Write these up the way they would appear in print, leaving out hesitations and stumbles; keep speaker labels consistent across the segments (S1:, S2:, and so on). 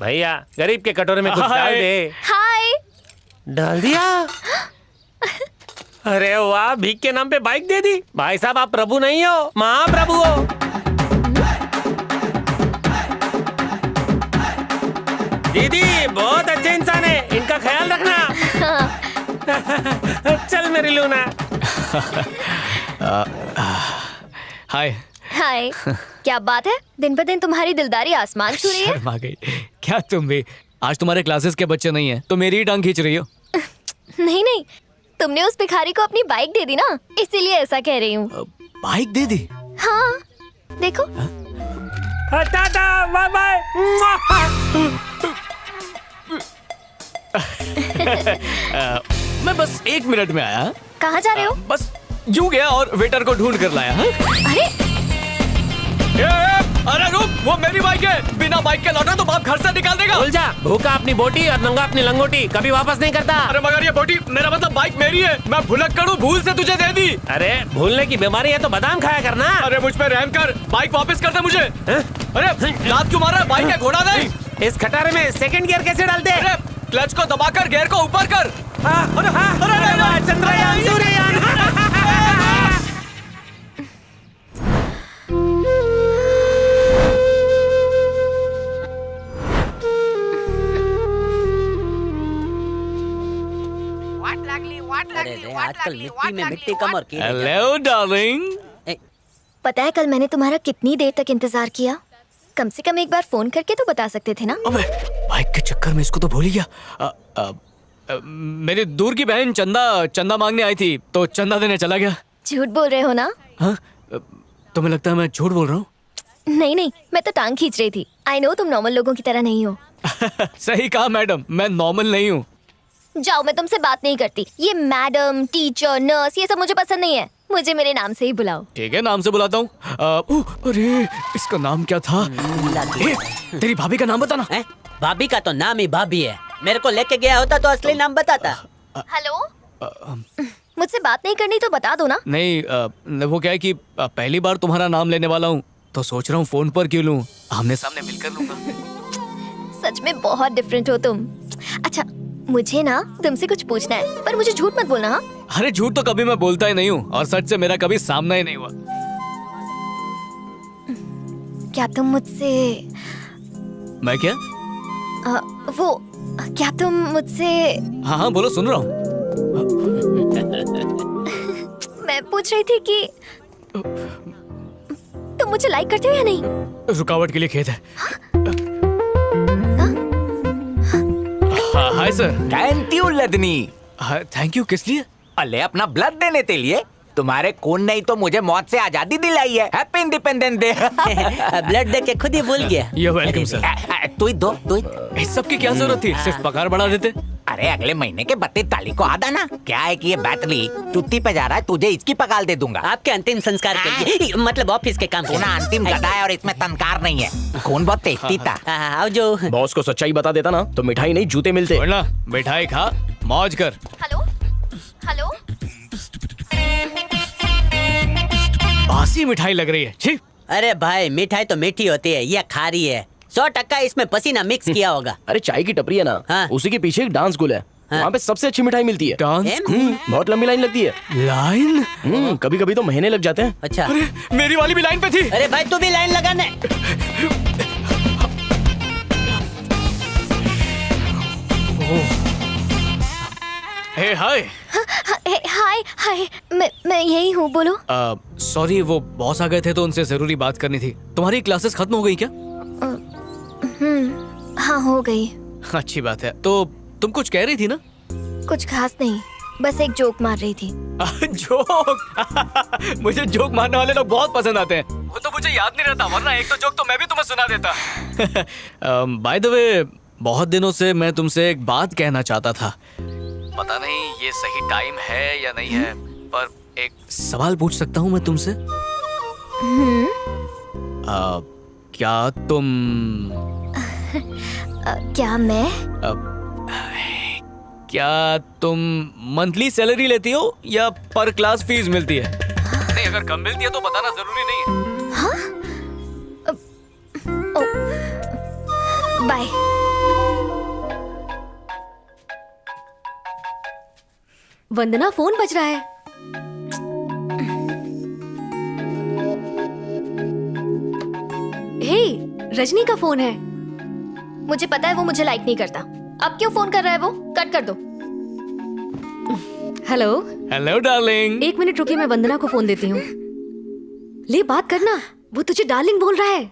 S1: भैया गरीब के कटोरे में कुछ डाल दे।
S2: हाय।
S1: डाल दिया। अरे वाह, भीख के नाम पे बाइक दे दी। भाई साहब आप प्रभु नहीं हो, महाप्रभु हो। दीदी बहुत अच्छे इंसान है, इनका ख्याल रखना। चल मेरी लूना।
S3: हाय।
S2: हाय। क्या बात है, दिन पर दिन तुम्हारी दिलदारी आसमान छू रही है।
S3: शर्मा गई क्या तुम भी? आज तुम्हारे क्लासेस के बच्चे नहीं है तो मेरी ही टांग खींच रही हो।
S2: नहीं नहीं, तुमने उस भिखारी को अपनी बाइक दे दी ना, इसीलिए ऐसा कह रही हूँ।
S3: बाइक दे दी?
S2: हाँ देखो।
S1: Tata bye bye.
S3: मैं बस 1 मिनट में आया।
S2: कहाँ जा रहे हो?
S3: बस यूं गया और वेटर को ढूंढ कर लाया।
S2: अरे
S3: अरे रुक, वो मेरी बाइक है। बिना बाइक के लौटा तो बाप घर से निकाल देगा।
S1: भूल जा, भूखा अपनी बोटी और नंगा अपनी लंगोटी कभी वापस नहीं करता।
S3: अरे मगर ये बोटी, मेरा मतलब बाइक मेरी है। मैं भुलक्कड़ हूँ, भूल से तुझे दे दी।
S1: अरे भूलने की बीमारी है तो बादाम खाया करना।
S3: अरे मुझ पे रहम कर, बाइक वापस कर दे मुझे। अरे लात क्यों मारा? बाइक है, घोड़ा नहीं।
S1: इस खटारे में सेकंड गियर कैसे डालते?
S3: अरे क्लच को दबाकर गियर को ऊपर कर।
S1: चंद्रयान सूर्ययान।
S4: अरे आजकल मिट्टी में मिट्टी कम और कीड़े।
S3: Hello darling.
S2: पता है कल मैंने तुम्हारा कितनी देर तक इंतजार किया? कम से कम एक बार फोन करके तो बता सकते थे ना।
S3: अबे बाइक के चक्कर में इसको तो भूल ही गया। मेरी दूर की बहन चंदा मांगने आई थी तो चंदा देने चला गया।
S2: झूठ बोल रहे हो ना?
S3: हाँ? तुम्हें लगता है मैं झूठ बोल रहा हूँ?
S2: नहीं नहीं, मैं तो टांग खींच रही थी। आई नो तुम नॉर्मल लोगों की तरह नहीं हो।
S3: सही कहा मैडम, मैं नॉर्मल नहीं हूँ।
S2: जाओ, मैं तुमसे बात नहीं करती। ये मैडम, टीचर, नर्स ये सब मुझे पसंद नहीं है। मुझे मेरे नाम से ही बुलाओ।
S3: ठीक है, नाम से बुलाता हूँ। अरे इसका नाम क्या था? तेरी भाभी का नाम बताना।
S4: भाभी का तो नाम ही भाभी है। मेरे को लेके गया होता तो असली नाम बताता।
S2: हेलो, मुझसे बात नहीं करनी तो बता दो ना।
S3: नहीं, वो क्या है कि पहली बार तुम्हारा नाम लेने वाला हूँ तो सोच रहा हूँ फोन पर क्यों लूँ, आमने सामने मिलकर लूंगा।
S2: सच में बहुत डिफरेंट हो तुम। अच्छा, मुझे ना तुमसे कुछ पूछना है, पर मुझे झूठ मत बोलना। हाँ?
S3: अरे झूठ तो कभी मैं बोलता ही नहीं हूँ और सच से मेरा कभी सामना ही नहीं हुआ।
S2: क्या तुम मुझसे
S3: मैं क्या?
S2: क्या तुम मुझसे?
S3: हाँ हाँ बोलो, सुन रहा हूँ।
S2: मैं पूछ रही थी कि तुम मुझे लाइक करते हो या नहीं?
S3: रुकावट के लिए खेद है। Hi sir.
S5: थैंक यू लदनी।
S3: थैंक यू किस लिए?
S5: अले अपना ब्लड देने के लिए। तुम्हारे खून नहीं तो मुझे मौत से आजादी दिलाई है। Happy independence day.
S4: ब्लड दे के खुद ही भूल गया।
S3: You're welcome, sir.
S5: तू ही दो।
S3: इस सब की क्या जरूरत थी? सिर्फ पगार बढ़ा देते।
S5: अरे अगले महीने के 32 तारीख को आदा ना। क्या है कि ये बैटरी चुट्टी पे जा रहा है, तुझे इसकी पगार दे दूंगा।
S4: आपके अंतिम संस्कार के लिए, मतलब ऑफिस के काम के
S5: तू ना अंतिम गधा है और इसमें तनकार नहीं है। खून बहुत टेस्टी था।
S4: आओ जो
S6: बॉस को सच्चाई बता देता ना तो मिठाई नहीं जूते मिलते।
S3: वरना मिठाई खा, मौज कर।
S2: हेलो हेलो,
S3: बासी मिठाई लग रही है। छी।
S4: अरे भाई, मिठाई तो मीठी होती है, ये खारी है। 100% इसमें पसीना मिक्स किया होगा।
S6: अरे चाय की टपरी है ना,
S4: हाँ।
S6: उसी के पीछे एक डांस स्कूल है। वहाँ पे सबसे अच्छी मिठाई मिलती है।
S3: डांस?
S6: बहुत लंबी लाइन लगती है।
S3: लाइन?
S6: कभी कभी तो महीने लग जाते हैं।
S4: अच्छा,
S3: अरे मेरी वाली भी लाइन पे थी।
S4: अरे भाई तू भी लाइन लगाने।
S3: हे हाय।
S2: हाय हाय, मैं यही हूँ, बोलो।
S3: सॉरी, वो बॉस आ गए थे तो उनसे जरूरी बात करनी थी। तुम्हारी क्लासेस खत्म हो गई क्या?
S2: हाँ हो गई।
S3: अच्छी बात है। तो तुम कुछ कह रही थी ना?
S2: कुछ खास नहीं, बस एक जोक मार रही थी।
S3: जोक? मुझे जोक मारने वाले लोग बहुत पसंद आते हैं। वो तो मुझे याद नहीं रहता, वरना एक तो जोक तो मैं भी तुम्हें सुना देता। बाय द वे, बहुत दिनों से मैं तुमसे एक बात कहना चाहता था। पता नहीं ये सही टाइम है या नहीं है, पर एक सवाल पूछ सकता हूँ मैं तुमसे? क्या तुम
S2: क्या मैं?
S3: क्या तुम मंथली सैलरी लेती हो या पर क्लास फीस मिलती है? नहीं, अगर कम मिलती है तो बताना जरूरी नहीं है।
S2: बाय।
S7: वंदना, फोन बज रहा है। हे, रजनी का फोन है।
S2: मुझे पता है वो मुझे लाइक नहीं करता। अब क्यों फोन कर रहा है वो? कट कर दो।
S7: Hello,
S3: hello darling.
S7: 1 मिनट रुकिए, मैं वंदना को फोन देती हूँ। ले बात करना, वो तुझे डार्लिंग बोल रहा है।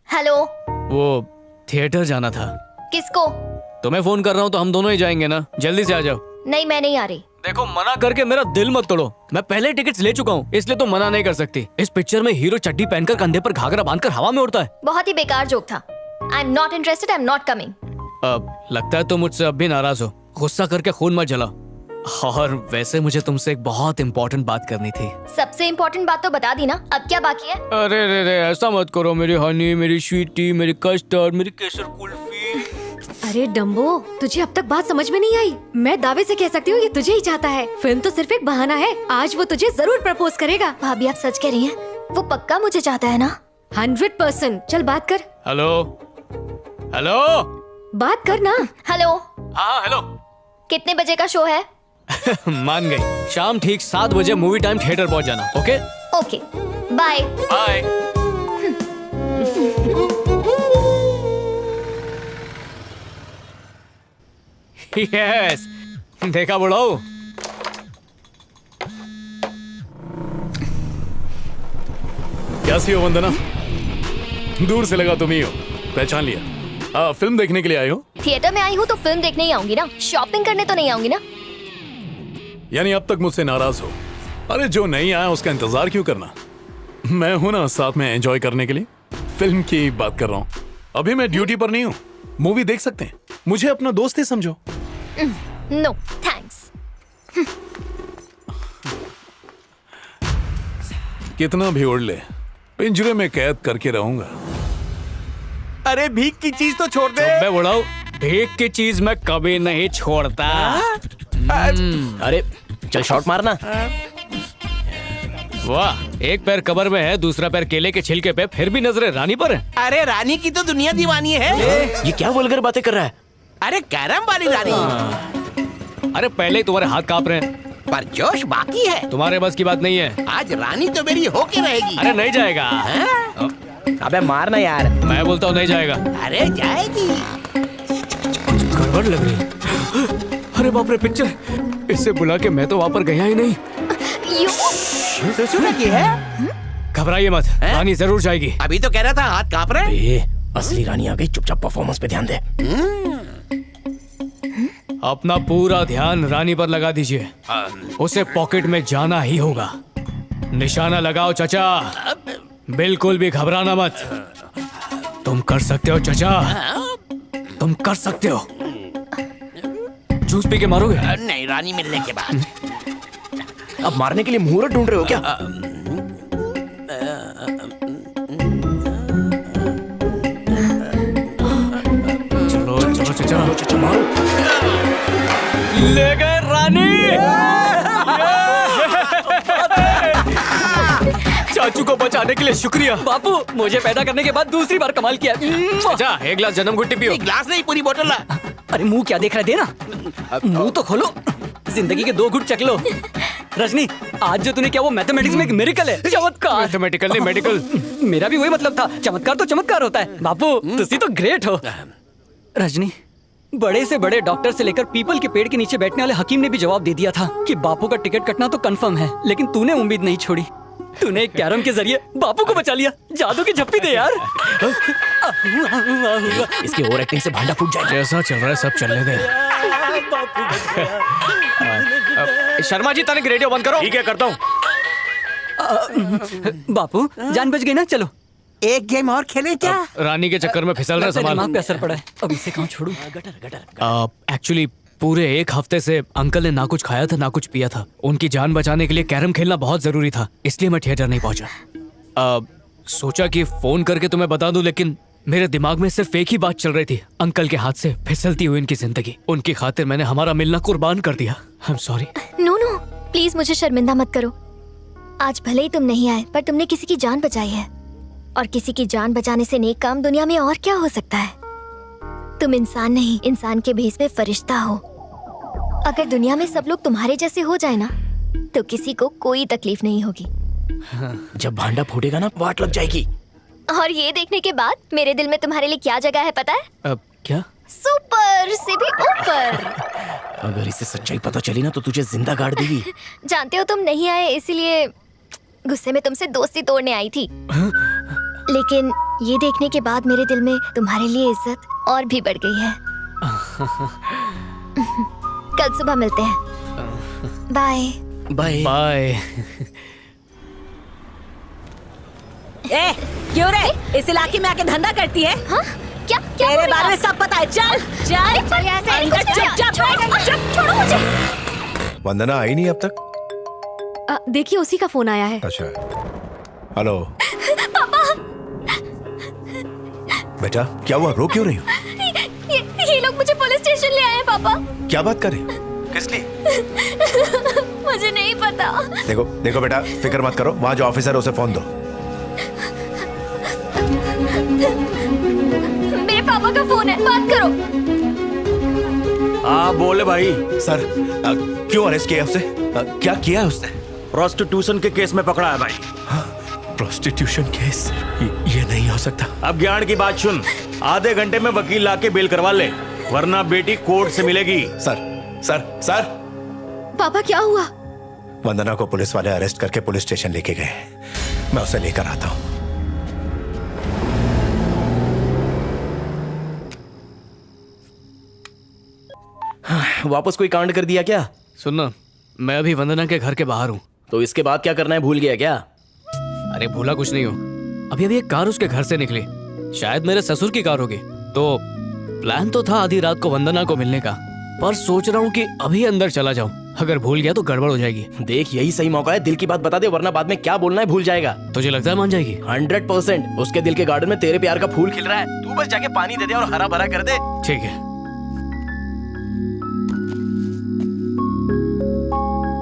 S2: हेलो।
S3: वो थिएटर जाना था।
S2: किसको?
S3: तुम्हें फोन कर रहा हूँ तो हम दोनों ही जाएंगे ना, जल्दी से आ जाओ।
S2: नहीं, मैं नहीं आ रही।
S3: देखो, मना करके मेरा दिल मत तोड़ो। मैं पहले टिकट्स ले चुका हूँ, इसलिए तो मना नहीं कर सकती। इस पिक्चर में हीरो चड्डी पहनकर कंधे पर घाघरा बांधकर हवा में उड़ता है।
S2: बहुत ही बेकार जोक था। I am not interested, I am not coming.
S3: अब लगता है तुम मुझसे अब भी नाराज हो। गुस्सा करके खून मत जलाओ। और वैसे मुझे तुमसे एक बहुत इम्पोर्टेंट बात करनी थी।
S2: सबसे इम्पोर्टेंट बात तो बता दी ना, अब क्या बाकी है?
S3: अरे रे रे, ऐसा मत करो। मेरी हनी, मेरी स्वीटी, मेरी कस्टर्ड, मेरी केसर कुल्फी।
S7: अरे डम्बो, तुझे अब तक बात समझ में नहीं आई। मैं दावे से कह सकती हूँ ये तुझे ही चाहता है। फिल्म तो सिर्फ एक बहाना है। आज वो तुझे जरूर प्रपोज करेगा।
S2: भाभी, आप सच कह रही हैं? वो पक्का मुझे चाहता है ना?
S7: 100%। चल बात कर।
S3: हेलो हेलो,
S7: बात कर ना।
S2: हेलो।
S3: हाँ हेलो।
S2: कितने बजे का शो है?
S3: मान गई। शाम ठीक 7 बजे मूवी टाइम थिएटर पहुंच जाना। Okay
S2: okay, bye.
S3: Bye. Yes, देखा बुढ़ाओ।
S8: कैसी हो वंदना? दूर से लगा तुम ही हो, पहचान लिया। फिल्म देखने के लिए आए हो?
S2: थिएटर में आई हूँ तो फिल्म देखने ही आऊंगी ना, शॉपिंग करने तो नहीं आऊंगी ना।
S8: यानी अब तक मुझसे नाराज हो? अरे जो नहीं आया उसका इंतजार क्यों करना? मैं हूं ना साथ में एंजॉय करने के लिए। फिल्म की बात कर रहा हूँ। अभी मैं ड्यूटी पर नहीं हूँ, मूवी देख सकते हैं। मुझे अपना दोस्त ही समझो।
S2: No thanks.
S8: कितना भी उड़ ले, पिंजरे में कैद करके रहूंगा।
S5: अरे भीख की चीज तो छोड़ दे।
S3: मैं बुढ़ाओ, भीख की चीज मैं कभी नहीं छोड़ता।
S6: अरे चल शॉट मारना।
S3: वाह, एक पैर कब्र में है, दूसरा पैर केले के छिलके पे, फिर भी नजरें रानी पर है।
S5: अरे रानी की तो दुनिया दीवानी है।
S6: ये क्या वल्गर बातें कर रहा है?
S5: अरे कैरम वाली रानी।
S3: अरे पहले ही तुम्हारे हाथ कांप रहे हैं।
S5: पर जोश बाकी है।
S3: तुम्हारे बस की बात नहीं है।
S5: आज रानी तो मेरी होके रहेगी।
S3: अरे नहीं जाएगा।
S6: अबे मारना यार।
S3: मैं बोलता हूँ नहीं जाएगा।
S5: अरे जाएगी।
S3: गड़बड़ लग रही है। अरे बाप रे, पिक्चर। इससे बुला के मैं तो वहाँ पर गया ही नहीं।
S5: सुना की है?
S3: घबराइए मत, रानी जरूर जाएगी।
S5: अभी तो कह रहा था हाथ कांप रहे।
S6: ए, असली रानी आ गई, चुपचाप परफॉर्मेंस पे ध्यान दे।
S3: अपना पूरा ध्यान रानी पर लगा दीजिए। उसे पॉकेट में जाना ही होगा। निशाना लगाओ चाचा, बिल्कुल भी घबराना मत। तुम कर सकते हो चाचा, तुम कर सकते हो। जूस पी के मारोगे?
S5: नहीं, रानी मिलने के बाद।
S6: अब मारने के लिए मुहूर्त ढूंढ रहे हो क्या?
S3: चलो चलो चाचा,
S6: चाचा मारो।
S3: ले गए रानी। चाचू को बचाने के लिए शुक्रिया।
S9: बापू, मुझे पैदा करने के बाद दूसरी बार कमाल किया।
S3: चाचा, एक गिलास जन्म घुट्टी पियो।
S5: ग्लास नहीं, पूरी बोतल ला।
S9: अरे मुंह क्या देख रहा है, दे ना। मुंह तो खोलो, जिंदगी के 2 घुट चख लो। रजनी, आज जो तूने किया वो मैथमेटिक्स में एक मिरेकल है, चमत्कार।
S3: मैथमेटिकल नहीं, मेडिकल।
S9: मेरा भी वही मतलब था, चमत्कार तो चमत्कार होता है। बापू, तुसी तो ग्रेट हो। रजनी, बड़े से बड़े डॉक्टर से लेकर पीपल के पेड़ के नीचे बैठने वाले हकीम ने भी जवाब दे दिया था कि बापू का टिकट कटना तो कंफर्म है, लेकिन तूने उम्मीद नहीं छोड़ी। तूने एक कैरम के जरिए बापू को बचा लिया। जादू की झप्पी दे यार।
S6: इसकी ओवर एक्टिंग से भांडा फूट जाएगा।
S3: जैसा चल रहा है सब चलने दे। शर्मा जी, तनिक रेडियो बंद करो।
S6: ठीक है, करता हूँ।
S9: बापू, जान बच गई ना? चलो
S5: एक गेम और खेले क्या?
S3: रानी के चक्कर में फिसल रहा
S9: लगता है
S3: सामान।
S9: दिमाग पे असर पड़ा है। अब इसे कहाँ छोड़ू?
S3: एक्चुअली पूरे 1 हफ्ते से अंकल ने ना कुछ खाया था ना कुछ पिया था। उनकी जान बचाने के लिए कैरम खेलना बहुत जरूरी था, इसलिए मैं थिएटर नहीं पहुंचा। सोचा कि फोन करके तुम्हें बता दूं, लेकिन मेरे दिमाग में सिर्फ एक ही बात चल रही थी, अंकल के हाथ से फिसलती हुई इनकी जिंदगी। उनकी खातिर मैंने हमारा मिलना कुर्बान कर दिया। I am sorry.
S2: No no, please मुझे शर्मिंदा मत करो। आज भले ही तुम नहीं आए, पर तुमने किसी की जान बचाई है, और किसी की जान बचाने से नेक काम दुनिया में और क्या हो सकता है। तुम इंसान नहीं, इंसान के भेस में फरिश्ता हो। अगर दुनिया में सब लोग तुम्हारे जैसे हो जाए ना तो किसी को कोई तकलीफ नहीं होगी।
S6: जब भांडा फूटेगा ना वाट लग जाएगी।
S2: और ये देखने के बाद मेरे दिल में तुम्हारे लिए क्या जगह है पता है?
S3: अब क्या?
S2: सुपर से भी ऊपर।
S6: अगर इसे सच्चाई पता चली ना तो तुझे जिंदा गाड़ देगी।
S2: जानते हो तुम नहीं आए इसीलिए गुस्से में तुमसे दोस्ती तोड़ने आई थी। लेकिन ये देखने के बाद मेरे दिल में तुम्हारे लिए इज्जत और भी बढ़ गई है। कल सुबह मिलते हैं। बाय।
S6: Bye
S3: bye.
S10: ए, क्यों रे? इस इलाके में आके धंधा करती है?
S2: हाँ? क्या क्या
S10: तेरे बारे में सब पता है। चल चल चल यहाँ से अंदर चुपचाप
S2: छोड़ो मुझे।
S11: वंदना आई नहीं अब तक?
S7: देखिए उसी का फोन आया है।
S11: अच्छा, हेलो बेटा, क्या हुआ? रो क्यों रही हो?
S2: ये लोग मुझे पुलिस स्टेशन ले आए हैं पापा।
S11: क्या बात कर रही हो? किस लिए?
S2: मुझे नहीं पता।
S11: देखो देखो बेटा, फिक्र मत करो, वहाँ जो ऑफिसर है उसे फोन दो।
S2: मेरे पापा का फोन है, बात करो।
S12: हाँ बोले भाई।
S11: सर, क्यों अरेस्ट किया उसे? क्या किया उसने?
S12: प्रोस्टिट्यूशन के केस में पकड़ा है भाई।
S11: Prostitution case? ये नहीं हो सकता।
S12: अब ज्ञान की बात सुन, आधे घंटे में वकील लाके बेल करवा ले, वरना बेटी कोर्ट से मिलेगी।
S11: Sir sir sir.
S7: पापा क्या हुआ?
S11: वंदना को पुलिस वाले अरेस्ट करके पुलिस स्टेशन लेके गए। मैं उसे लेकर आता हूँ।
S6: वापस कोई कांड कर दिया क्या?
S3: सुनना, मैं अभी वंदना के घर के बाहर हूँ।
S6: तो इसके बाद क्या करना है, भूल गया क्या?
S3: अरे भूला कुछ नहीं हो। अभी अभी एक कार उसके घर से निकली, शायद मेरे ससुर की कार होगी। तो प्लान तो था आधी रात को वंदना को मिलने का, पर सोच रहा हूँ कि अभी अंदर चला जाऊँ। अगर भूल गया तो गड़बड़ हो जाएगी।
S6: देख, यही सही मौका है, दिल की बात बता दे, वरना बाद में क्या बोलना है भूल जाएगा।
S3: तुझे लगता है मान जाएगी?
S6: 100%। उसके दिल के गार्डन में तेरे प्यार का फूल खिल रहा है, तू बस जाके पानी दे दे और हरा भरा कर दे।
S3: ठीक है।